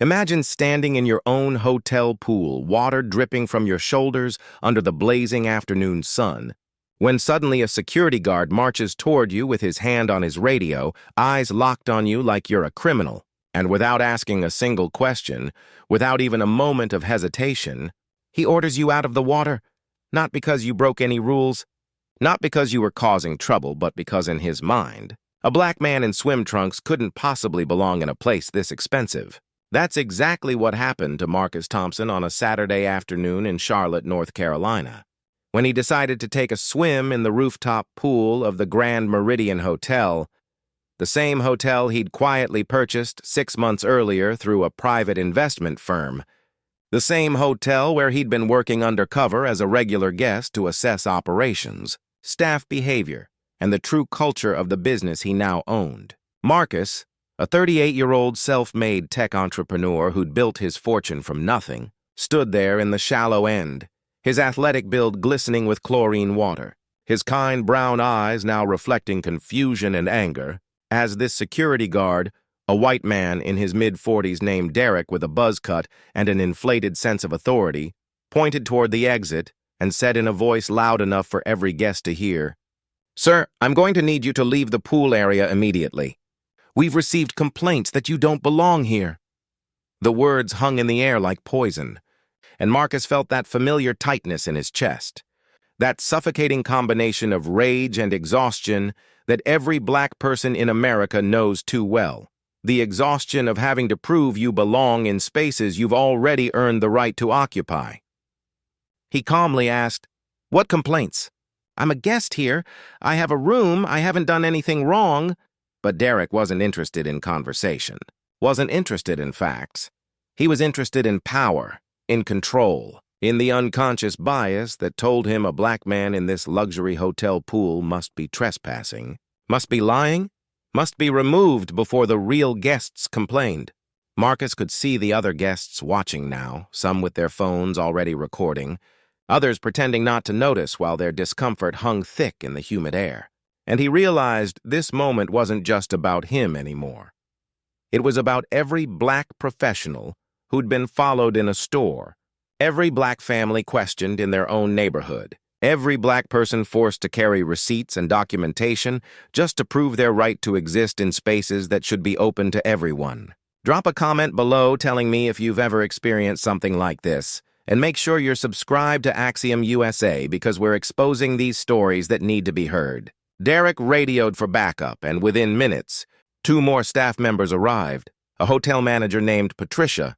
Imagine standing in your own hotel pool, water dripping from your shoulders under the blazing afternoon sun, when suddenly a security guard marches toward you with his hand on his radio, eyes locked on you like you're a criminal, and without asking a single question, without even a moment of hesitation, he orders you out of the water, not because you broke any rules, not because you were causing trouble, but because in his mind, a black man in swim trunks couldn't possibly belong in a place this expensive. That's exactly what happened to Marcus Thompson on a Saturday afternoon in Charlotte, North Carolina, when he decided to take a swim in the rooftop pool of the Grand Meridian Hotel, the same hotel he'd quietly purchased 6 months earlier through a private investment firm, the same hotel where he'd been working undercover as a regular guest to assess operations, staff behavior, and the true culture of the business he now owned. Marcus, a 38-year-old self-made tech entrepreneur who'd built his fortune from nothing, stood there in the shallow end, his athletic build glistening with chlorine water, his kind brown eyes now reflecting confusion and anger, as this security guard, a white man in his mid-40s named Derek with a buzz cut and an inflated sense of authority, pointed toward the exit and said in a voice loud enough for every guest to hear, "Sir, I'm going to need you to leave the pool area immediately. We've received complaints that you don't belong here." The words hung in the air like poison, and Marcus felt that familiar tightness in his chest, that suffocating combination of rage and exhaustion that every black person in America knows too well, the exhaustion of having to prove you belong in spaces you've already earned the right to occupy. He calmly asked, "What complaints? I'm a guest here. I have a room. I haven't done anything wrong." But Derek wasn't interested in conversation, wasn't interested in facts. He was interested in power, in control, in the unconscious bias that told him a black man in this luxury hotel pool must be trespassing, must be lying, must be removed before the real guests complained. Marcus could see the other guests watching now, some with their phones already recording, others pretending not to notice while their discomfort hung thick in the humid air. And he realized this moment wasn't just about him anymore. It was about every black professional who'd been followed in a store, every black family questioned in their own neighborhood, every black person forced to carry receipts and documentation just to prove their right to exist in spaces that should be open to everyone. Drop a comment below telling me if you've ever experienced something like this, and make sure you're subscribed to Axiom USA because we're exposing these stories that need to be heard. Derek radioed for backup, and within minutes, 2 more staff members arrived, a hotel manager named Patricia,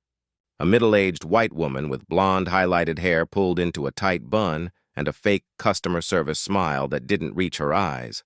a middle-aged white woman with blonde highlighted hair pulled into a tight bun and a fake customer service smile that didn't reach her eyes,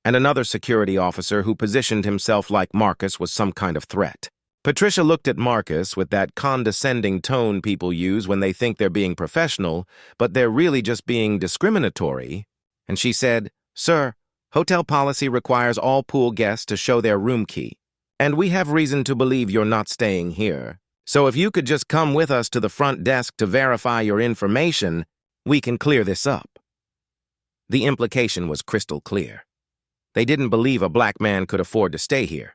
and another security officer who positioned himself like Marcus was some kind of threat. Patricia looked at Marcus with that condescending tone people use when they think they're being professional, but they're really just being discriminatory, and she said, "Sir, hotel policy requires all pool guests to show their room key, and we have reason to believe you're not staying here. So if you could just come with us to the front desk to verify your information, we can clear this up." The implication was crystal clear. They didn't believe a black man could afford to stay here.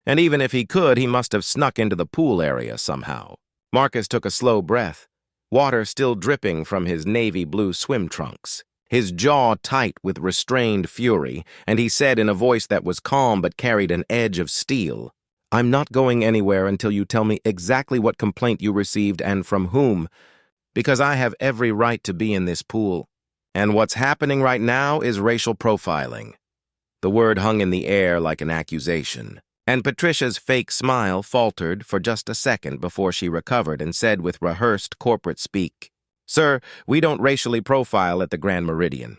And even if he could, he must have snuck into the pool area somehow. Marcus took a slow breath, water still dripping from his navy blue swim trunks, his jaw tight with restrained fury, and he said in a voice that was calm but carried an edge of steel, "I'm not going anywhere until you tell me exactly what complaint you received and from whom, because I have every right to be in this pool. And what's happening right now is racial profiling." The word hung in the air like an accusation, and Patricia's fake smile faltered for just a second before she recovered and said with rehearsed corporate speak, "Sir, we don't racially profile at the Grand Meridian.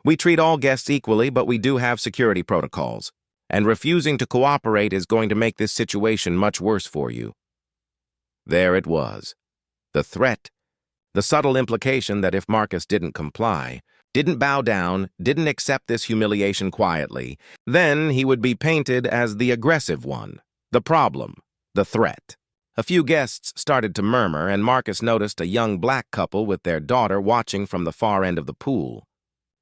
We treat all guests equally, but we do have security protocols, and refusing to cooperate is going to make this situation much worse for you." There it was. The threat, the subtle implication that if Marcus didn't comply, didn't bow down, didn't accept this humiliation quietly, then he would be painted as the aggressive one, the problem, the threat. A few guests started to murmur, and Marcus noticed a young black couple with their daughter watching from the far end of the pool,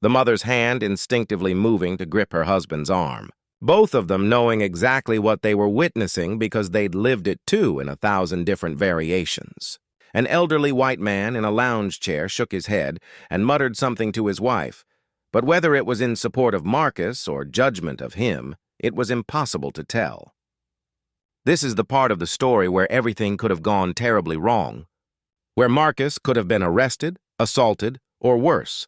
the mother's hand instinctively moving to grip her husband's arm. both of them knowing exactly what they were witnessing because they'd lived it too in 1,000 different variations. An elderly white man in a lounge chair shook his head and muttered something to his wife, but whether it was in support of Marcus or judgment of him, it was impossible to tell. This is the part of the story where everything could have gone terribly wrong, where Marcus could have been arrested, assaulted, or worse,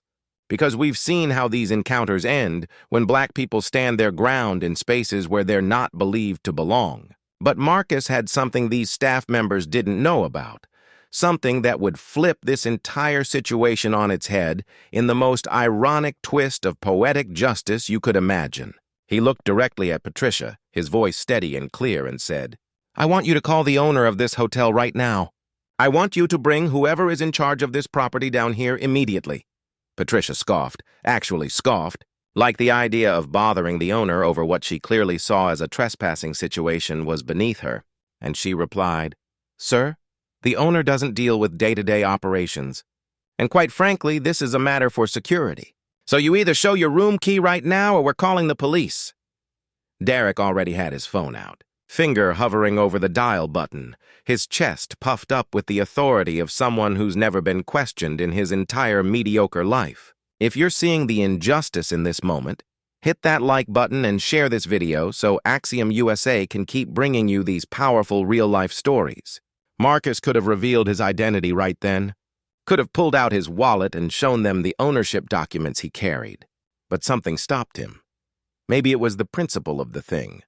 because we've seen how these encounters end when black people stand their ground in spaces where they're not believed to belong. But Marcus had something these staff members didn't know about, something that would flip this entire situation on its head in the most ironic twist of poetic justice you could imagine. He looked directly at Patricia, his voice steady and clear, and said, "I want you to call the owner of this hotel right now. I want you to bring whoever is in charge of this property down here immediately." Patricia scoffed, actually scoffed, like the idea of bothering the owner over what she clearly saw as a trespassing situation was beneath her, and she replied, "Sir, the owner doesn't deal with day-to-day operations, and quite frankly, this is a matter for security. So you either show your room key right now or we're calling the police." Derek already had his phone out, finger hovering over the dial button, his chest puffed up with the authority of someone who's never been questioned in his entire mediocre life. If you're seeing the injustice in this moment, hit that like button and share this video so Axiom USA can keep bringing you these powerful real-life stories. Marcus could have revealed his identity right then, could have pulled out his wallet and shown them the ownership documents he carried. But something stopped him. Maybe it was the principle of the thing.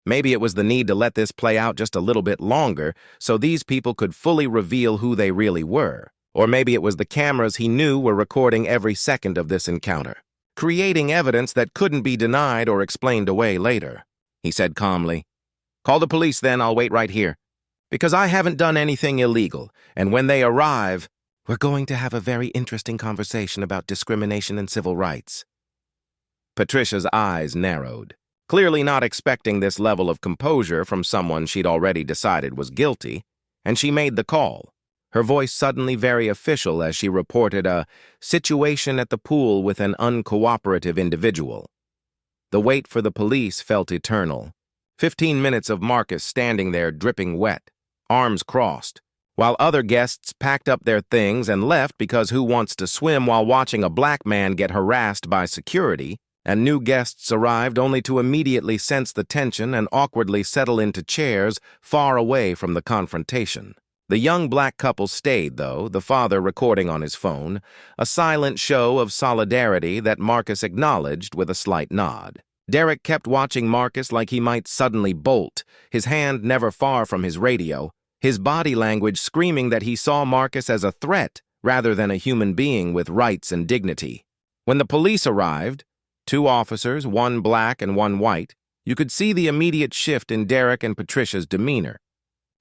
Maybe it was the need to let this play out just a little bit longer so these people could fully reveal who they really were. Or maybe it was the cameras he knew were recording every second of this encounter, creating evidence that couldn't be denied or explained away later. He said calmly, "Call the police then, I'll wait right here. Because I haven't done anything illegal, and when they arrive, we're going to have a very interesting conversation about discrimination and civil rights." Patricia's eyes narrowed, clearly not expecting this level of composure from someone she'd already decided was guilty, and she made the call, her voice suddenly very official as she reported a situation at the pool with an uncooperative individual. The wait for the police felt eternal. 15 minutes of Marcus standing there dripping wet, arms crossed, while other guests packed up their things and left because who wants to swim while watching a black man get harassed by security, and new guests arrived only to immediately sense the tension and awkwardly settle into chairs far away from the confrontation. The young black couple stayed, though, the father recording on his phone, a silent show of solidarity that Marcus acknowledged with a slight nod. Derek kept watching Marcus like he might suddenly bolt, his hand never far from his radio, his body language screaming that he saw Marcus as a threat rather than a human being with rights and dignity. When the police arrived, 2 officers, one black and one white, you could see the immediate shift in Derek and Patricia's demeanor.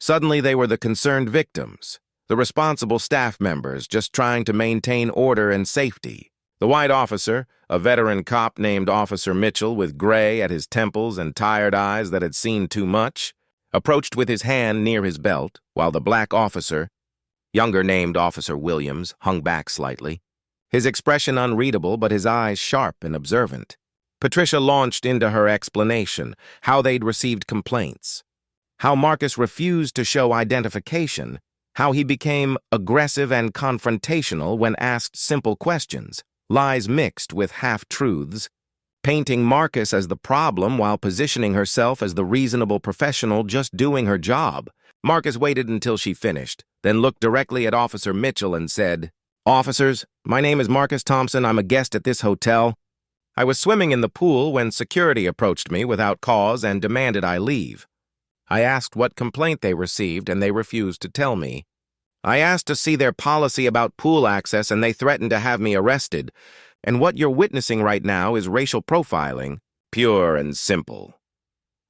Suddenly they were the concerned victims, the responsible staff members just trying to maintain order and safety. The white officer, a veteran cop named Officer Mitchell with gray at his temples and tired eyes that had seen too much, approached with his hand near his belt, while the black officer, younger named Officer Williams, hung back slightly, his expression unreadable but his eyes sharp and observant. Patricia launched into her explanation, how they'd received complaints, how Marcus refused to show identification, how he became aggressive and confrontational when asked simple questions, lies mixed with half-truths, painting Marcus as the problem while positioning herself as the reasonable professional just doing her job. Marcus waited until she finished, then looked directly at Officer Mitchell and said, "Officers, my name is Marcus Thompson. I'm a guest at this hotel. I was swimming in the pool when security approached me without cause and demanded I leave. I asked what complaint they received, and they refused to tell me. I asked to see their policy about pool access, and they threatened to have me arrested. And what you're witnessing right now is racial profiling, pure and simple."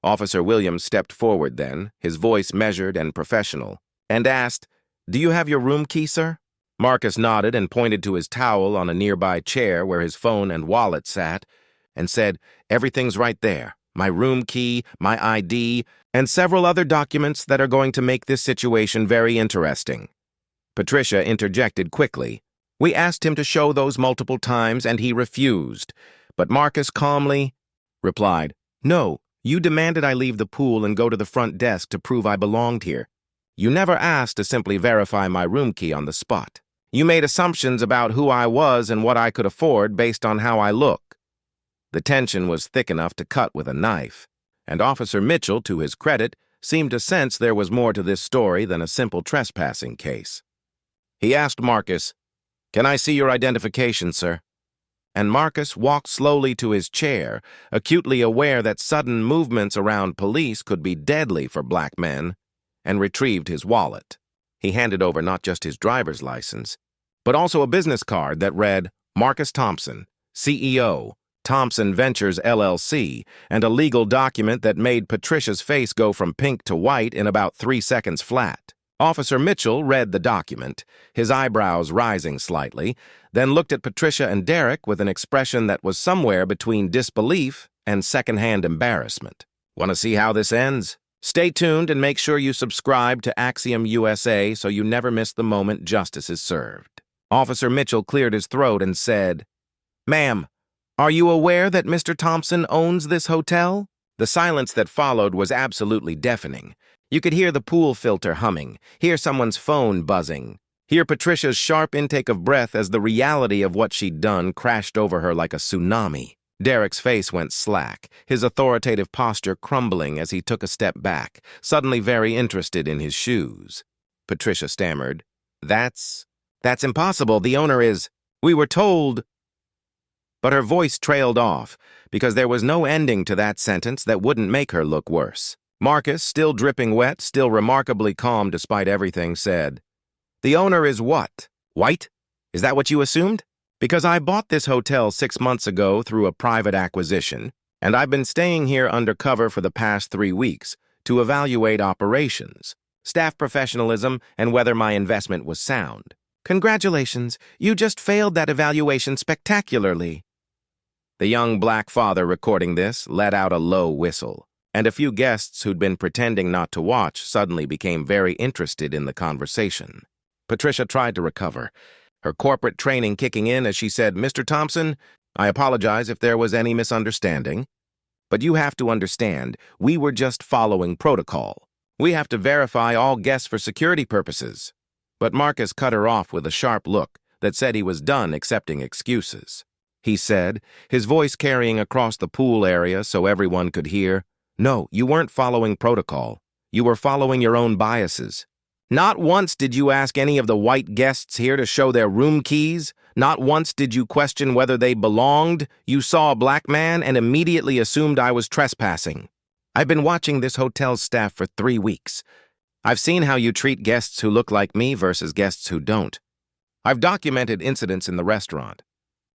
Officer Williams stepped forward then, his voice measured and professional, and asked, "Do you have your room key, sir?" Marcus nodded and pointed to his towel on a nearby chair where his phone and wallet sat, and said, "Everything's right there. My room key, my ID, and several other documents that are going to make this situation very interesting." Patricia interjected quickly. "We asked him to show those multiple times, and he refused. But Marcus calmly replied, No, you demanded I leave the pool and go to the front desk to prove I belonged here. You never asked to simply verify my room key on the spot. You made assumptions about who I was and what I could afford based on how I look. The tension was thick enough to cut with a knife, and Officer Mitchell, to his credit, seemed to sense there was more to this story than a simple trespassing case. He asked Marcus, "Can I see your identification, sir?" And Marcus walked slowly to his chair, acutely aware that sudden movements around police could be deadly for black men, and retrieved his wallet. He handed over not just his driver's license, but also a business card that read, Marcus Thompson, CEO, Thompson Ventures LLC, and a legal document that made Patricia's face go from pink to white in about 3 seconds flat. Officer Mitchell read the document, his eyebrows rising slightly, then looked at Patricia and Derek with an expression that was somewhere between disbelief and secondhand embarrassment. Want to see how this ends? Stay tuned and make sure you subscribe to Axiom USA so you never miss the moment justice is served. Officer Mitchell cleared his throat and said, "Ma'am, are you aware that Mr. Thompson owns this hotel?" The silence that followed was absolutely deafening. You could hear the pool filter humming, hear someone's phone buzzing, hear Patricia's sharp intake of breath as the reality of what she'd done crashed over her like a tsunami. Derek's face went slack, his authoritative posture crumbling as he took a step back, suddenly very interested in his shoes. Patricia stammered, That's impossible. The owner is... We were told... But her voice trailed off, because there was no ending to that sentence that wouldn't make her look worse. Marcus, still dripping wet, still remarkably calm despite everything, said, "The owner is what? White? Is that what you assumed? Because I bought this hotel 6 months ago through a private acquisition, and I've been staying here undercover for the past 3 weeks to evaluate operations, staff professionalism, and whether my investment was sound. Congratulations, you just failed that evaluation spectacularly." The young black father recording this let out a low whistle, and a few guests who'd been pretending not to watch suddenly became very interested in the conversation. Patricia tried to recover, her corporate training kicking in as she said, "Mr. Thompson, I apologize if there was any misunderstanding, but you have to understand, we were just following protocol. We have to verify all guests for security purposes." But Marcus cut her off with a sharp look that said he was done accepting excuses. He said, his voice carrying across the pool area so everyone could hear, "No, you weren't following protocol. You were following your own biases. Not once did you ask any of the white guests here to show their room keys. Not once did you question whether they belonged. You saw a black man and immediately assumed I was trespassing. I've been watching this hotel's staff for 3 weeks. I've seen how you treat guests who look like me versus guests who don't. I've documented incidents in the restaurant,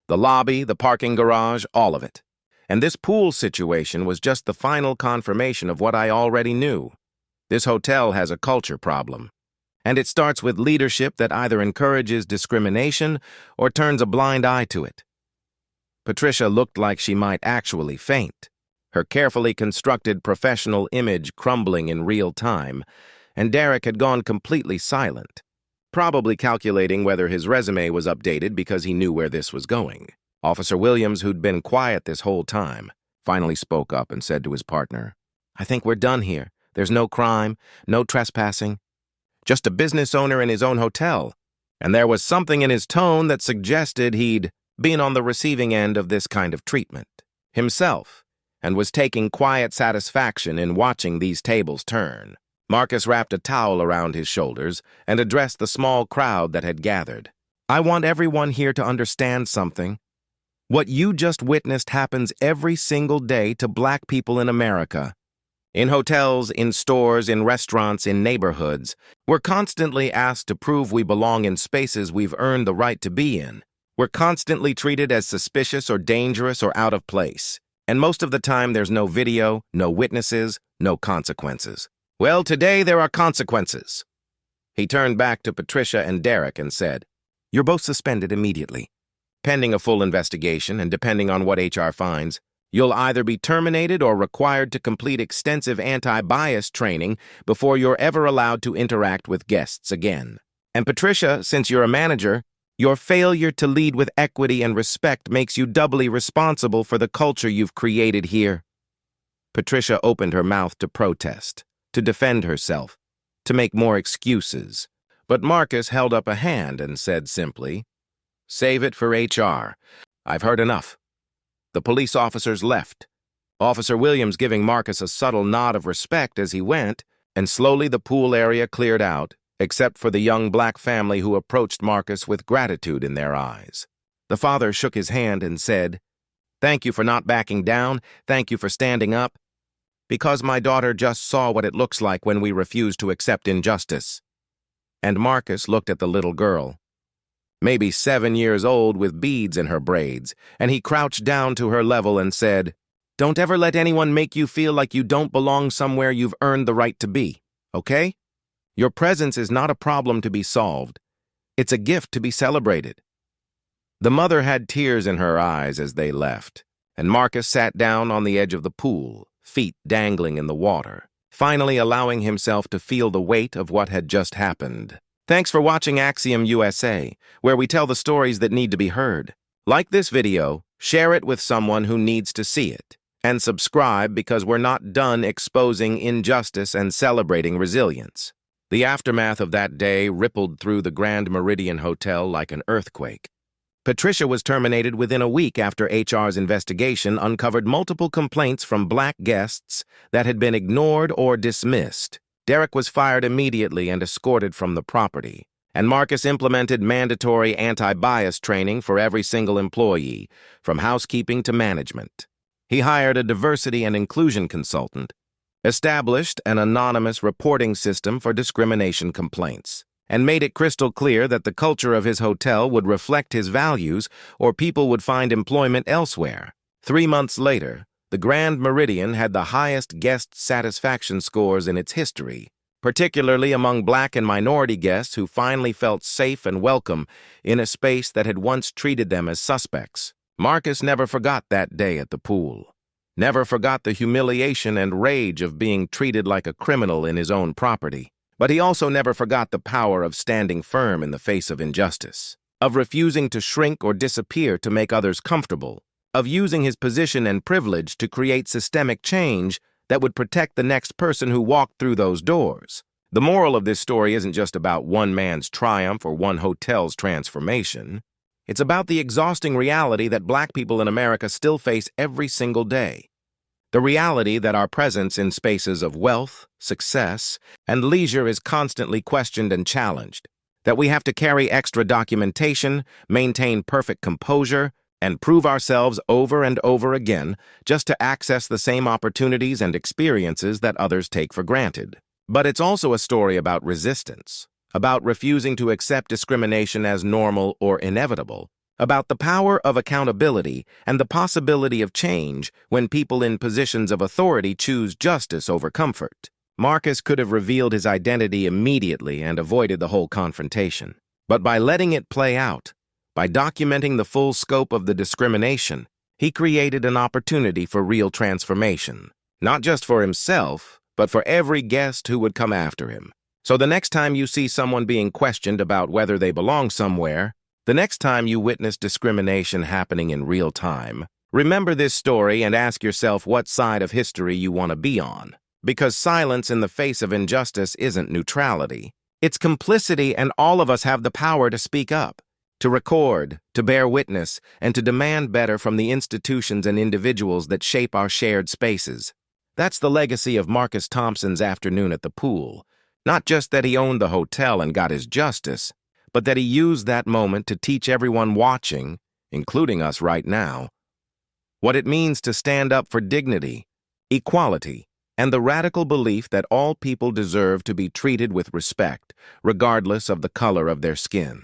the lobby, the parking garage, all of it. And this pool situation was just the final confirmation of what I already knew. This hotel has a culture problem. And it starts with leadership that either encourages discrimination or turns a blind eye to it." Patricia looked like she might actually faint, her carefully constructed professional image crumbling in real time, and Derek had gone completely silent, probably calculating whether his resume was updated because he knew where this was going. Officer Williams, who'd been quiet this whole time, finally spoke up and said to his partner, "I think we're done here. There's no crime, no trespassing. Just a business owner in his own hotel." And there was something in his tone that suggested he'd been on the receiving end of this kind of treatment himself, and was taking quiet satisfaction in watching these tables turn. Marcus wrapped a towel around his shoulders and addressed the small crowd that had gathered. "I want everyone here to understand something. What you just witnessed happens every single day to black people in America. In hotels, in stores, in restaurants, in neighborhoods, we're constantly asked to prove we belong in spaces we've earned the right to be in. We're constantly treated as suspicious or dangerous or out of place. And most of the time there's no video, no witnesses, no consequences. Well, today there are consequences." He turned back to Patricia and Derek and said, "You're both suspended immediately. Pending a full investigation and depending on what HR finds, you'll either be terminated or required to complete extensive anti-bias training before you're ever allowed to interact with guests again. And Patricia, since you're a manager, your failure to lead with equity and respect makes you doubly responsible for the culture you've created here." Patricia opened her mouth to protest, to defend herself, to make more excuses. But Marcus held up a hand and said simply, "Save it for HR. I've heard enough." The police officers left, Officer Williams giving Marcus a subtle nod of respect as he went, and slowly the pool area cleared out, except for the young black family who approached Marcus with gratitude in their eyes. The father shook his hand and said, "Thank you for not backing down. Thank you for standing up. Because my daughter just saw what it looks like when we refuse to accept injustice." And Marcus looked at the little girl, maybe 7 years old with beads in her braids, and he crouched down to her level and said, "Don't ever let anyone make you feel like you don't belong somewhere you've earned the right to be, okay? Your presence is not a problem to be solved. It's a gift to be celebrated." The mother had tears in her eyes as they left, and Marcus sat down on the edge of the pool, feet dangling in the water, finally allowing himself to feel the weight of what had just happened. Thanks for watching Axiom USA, where we tell the stories that need to be heard. Like this video, share it with someone who needs to see it, and subscribe because we're not done exposing injustice and celebrating resilience. The aftermath of that day rippled through the Grand Meridian Hotel like an earthquake. Patricia was terminated within a week after HR's investigation uncovered multiple complaints from black guests that had been ignored or dismissed. Derek was fired immediately and escorted from the property, and Marcus implemented mandatory anti-bias training for every single employee, from housekeeping to management. He hired a diversity and inclusion consultant, established an anonymous reporting system for discrimination complaints, and made it crystal clear that the culture of his hotel would reflect his values or people would find employment elsewhere. 3 months later, the Grand Meridian had the highest guest satisfaction scores in its history, particularly among black and minority guests who finally felt safe and welcome in a space that had once treated them as suspects. Marcus never forgot that day at the pool, never forgot the humiliation and rage of being treated like a criminal in his own property. But he also never forgot the power of standing firm in the face of injustice, of refusing to shrink or disappear to make others comfortable, of using his position and privilege to create systemic change that would protect the next person who walked through those doors. The moral of this story isn't just about one man's triumph or one hotel's transformation. It's about the exhausting reality that black people in America still face every single day. The reality that our presence in spaces of wealth, success, and leisure is constantly questioned and challenged, that we have to carry extra documentation, maintain perfect composure, and prove ourselves over and over again just to access the same opportunities and experiences that others take for granted. But it's also a story about resistance, about refusing to accept discrimination as normal or inevitable, about the power of accountability and the possibility of change when people in positions of authority choose justice over comfort. Marcus could have revealed his identity immediately and avoided the whole confrontation. But by letting it play out, by documenting the full scope of the discrimination, he created an opportunity for real transformation, not just for himself, but for every guest who would come after him. So the next time you see someone being questioned about whether they belong somewhere, the next time you witness discrimination happening in real time, remember this story and ask yourself what side of history you want to be on. Because silence in the face of injustice isn't neutrality. It's complicity, and all of us have the power to speak up, to record, to bear witness, and to demand better from the institutions and individuals that shape our shared spaces. That's the legacy of Marcus Thompson's afternoon at the pool. Not just that he owned the hotel and got his justice, but that he used that moment to teach everyone watching, including us right now, what it means to stand up for dignity, equality, and the radical belief that all people deserve to be treated with respect, regardless of the color of their skin.